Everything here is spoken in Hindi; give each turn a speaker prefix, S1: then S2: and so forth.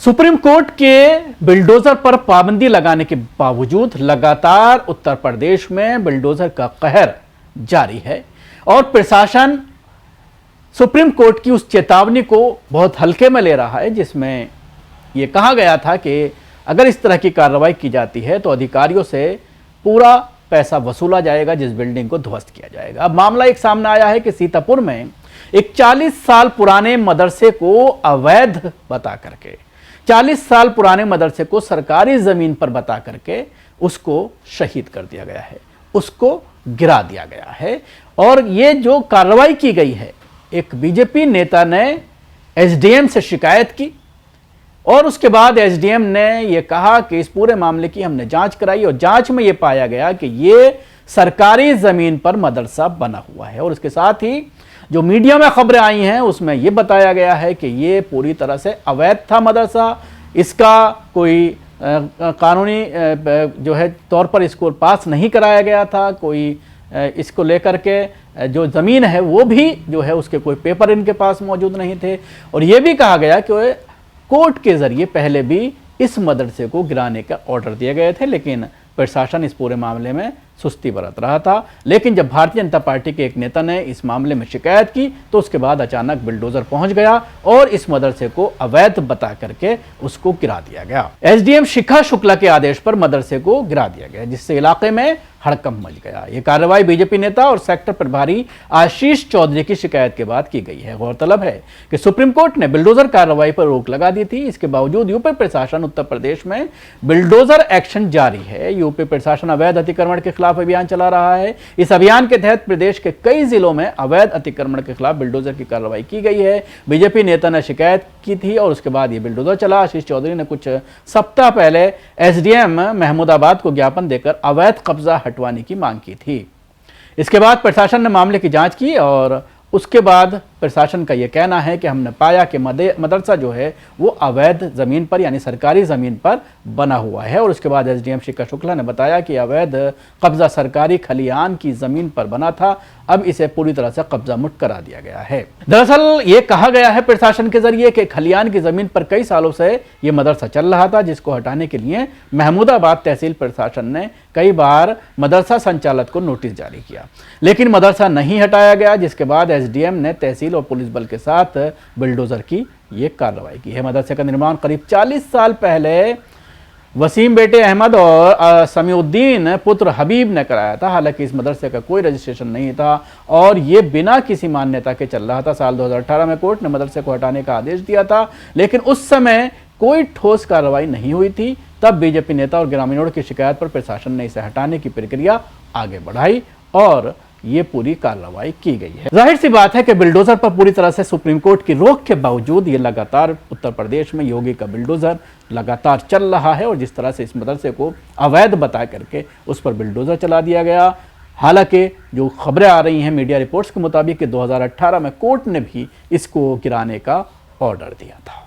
S1: सुप्रीम कोर्ट के बिल्डोजर पर पाबंदी लगाने के बावजूद लगातार उत्तर प्रदेश में बिल्डोजर का कहर जारी है और प्रशासन सुप्रीम कोर्ट की उस चेतावनी को बहुत हल्के में ले रहा है, जिसमें यह कहा गया था कि अगर इस तरह की कार्रवाई की जाती है तो अधिकारियों से पूरा पैसा वसूला जाएगा, जिस बिल्डिंग को ध्वस्त किया जाएगा। अब मामला एक सामने आया है कि सीतापुर में एक 40 साल पुराने मदरसे को अवैध बता करके 40 साल पुराने मदरसे को सरकारी जमीन पर बता करके उसको शहीद कर दिया गया है, उसको गिरा दिया गया है। और ये जो कार्रवाई की गई है, एक बीजेपी नेता ने एसडीएम से शिकायत की और उसके बाद एसडीएम ने यह कहा कि इस पूरे मामले की हमने जांच कराई और जांच में यह पाया गया कि यह सरकारी जमीन पर मदरसा बना हुआ है। और उसके साथ ही जो मीडिया में खबरें आई हैं उसमें यह बताया गया है कि यह पूरी तरह से अवैध था मदरसा, इसका कोई कानूनी जो है तौर पर इसको पास नहीं कराया गया था, कोई इसको लेकर के जो ज़मीन है वो भी जो है उसके कोई पेपर इनके पास मौजूद नहीं थे। और ये भी कहा गया कि कोर्ट के ज़रिए पहले भी इस मदरसे को गिराने का ऑर्डर दिए गए थे, लेकिन प्रशासन इस पूरे मामले में सुस्ती बरत रहा था। लेकिन जब भारतीय जनता पार्टी के एक नेता ने इस मामले में शिकायत की तो उसके बाद अचानक बिल्डोजर पहुंच गया और इस मदरसे को अवैध बता करके उसको गिरा दिया गया। एसडीएम शिखा शुक्ला के आदेश पर मदरसे को गिरा दिया गया, जिससे इलाके में हड़कंप मच गया। यह कार्रवाई बीजेपी नेता और सेक्टर प्रभारी आशीष चौधरी की शिकायत के बाद की गई है। गौरतलब है कि सुप्रीम कोर्ट ने बिल्डोजर कार्रवाई पर रोक लगा दी थी। इसके बावजूद यूपी प्रशासन उत्तर प्रदेश में बिल्डोजर एक्शन जारी है। यूपी प्रशासन अवैध अतिक्रमण के खिलाफ अभियान चला रहा है। इस अभियान के तहत प्रदेश के कई जिलों में अवैध अतिक्रमण के खिलाफ बिल्डोजर की कार्रवाई की गई है। बीजेपी नेता ने शिकायत की थी और उसके बाद ये बिल्डोजर चला। आशीष चौधरी ने कुछ सप्ताह पहले एसडीएम महमूदाबाद को ज्ञापन देकर अवैध कब्जा हटवाने की मांग की थी। इसके बाद प्रशासन ने मामले की जांच की और उसके बाद प्रशासन का यह कहना है कि हमने पाया कि मदरसा जो है वो अवैध जमीन पर यानी सरकारी जमीन पर बना हुआ है। और उसके बाद एसडीएम शिखा शुक्ला ने बताया कि अवैध कब्जा सरकारी खलियान की जमीन पर बना था, अब इसे पूरी तरह से कब्जा मुक्त करा दिया गया है। दरअसल ये कहा गया है प्रशासन के जरिए कि खलियान की जमीन पर कई सालों से ये मदरसा चल रहा था, जिसको हटाने के लिए महमूदाबाद तहसील प्रशासन ने कई बार मदरसा संचालक को नोटिस जारी किया, लेकिन मदरसा नहीं हटाया गया। जिसके बाद एसडीएम ने तहसील और पुलिस बल के साथ बिल्डोजर की ये कार्रवाई की है। मदरसे का निर्माण करीब 40 साल पहले वसीम बेटे अहमद और समीउद्दीन पुत्र हबीब ने कराया था। हालांकि इस मदरसे का कोई रजिस्ट्रेशन नहीं था और ये बिना किसी मान्यता के चल रहा था। साल 2018 में कोर्ट ने मदरसे को हटाने का आदेश दिया था, लेकिन उस समय कोई ठोस कार्रवाई नहीं हुई थी। तब बीजेपी नेता और ग्रामीणों की शिकायत पर प्रशासन ने इसे हटाने की प्रक्रिया आगे बढ़ाई और ये पूरी कार्रवाई की गई है। जाहिर सी बात है कि बिल्डोजर पर पूरी तरह से सुप्रीम कोर्ट की रोक के बावजूद ये लगातार उत्तर प्रदेश में योगी का बिल्डोजर लगातार चल रहा है और जिस तरह से इस मदरसे को अवैध बता करके उस पर बिल्डोजर चला दिया गया। हालांकि जो खबरें आ रही हैं मीडिया रिपोर्ट्स के मुताबिक कि 2018 में कोर्ट ने भी इसको गिराने का ऑर्डर दिया था।